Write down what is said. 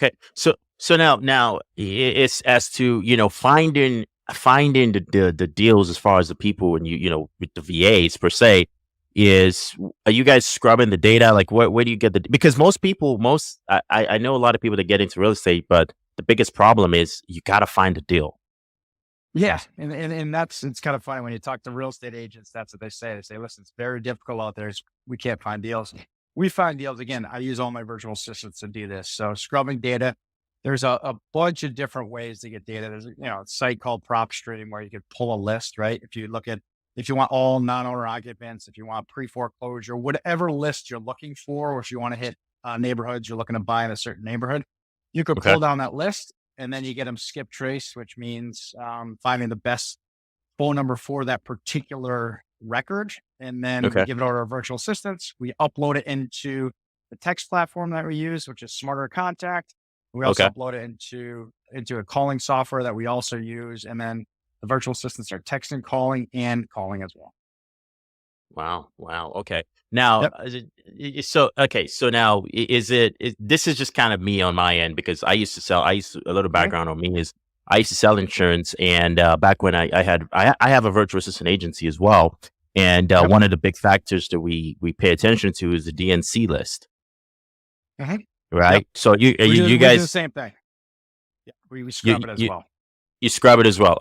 Okay. So now it's as to, finding the deals as far as the people and with the VAs per se is are you guys scrubbing the data? Like where do you get because most people I know a lot of people that get into real estate, but the biggest problem is you got to find a deal. Yeah, and that's it's kind of funny when you talk to real estate agents. That's what they say. They say, "Listen, it's very difficult out there. We can't find deals." We find deals. Again, I use all my virtual assistants to do this. So scrubbing data. There's a bunch of different ways to get data. There's a site called PropStream where you could pull a list, right? If you want all non-owner occupants, if you want pre-foreclosure, whatever list you're looking for, or if you want to hit neighborhoods you're looking to buy in a certain neighborhood, you could Okay. pull down that list and then you get them skip trace, which means finding the best phone number for that particular record. And then we Okay. give it over to our virtual assistants. We upload it into the text platform that we use, which is Smarter Contact. We also Okay. upload it into a calling software that we also use. And then the virtual assistants are texting, and calling as well. Wow. Wow. Okay. Now, Yep. so okay. So now, this is just kind of me on my end because a little Okay. background on me is I used to sell insurance, and back when I have a virtual assistant agency as well, and Yep. one of the big factors that we pay attention to is the DNC list, Mhm. Yep. right? So you We do the guys same thing. Yeah. We you scrub it as you well. you scrub it as well.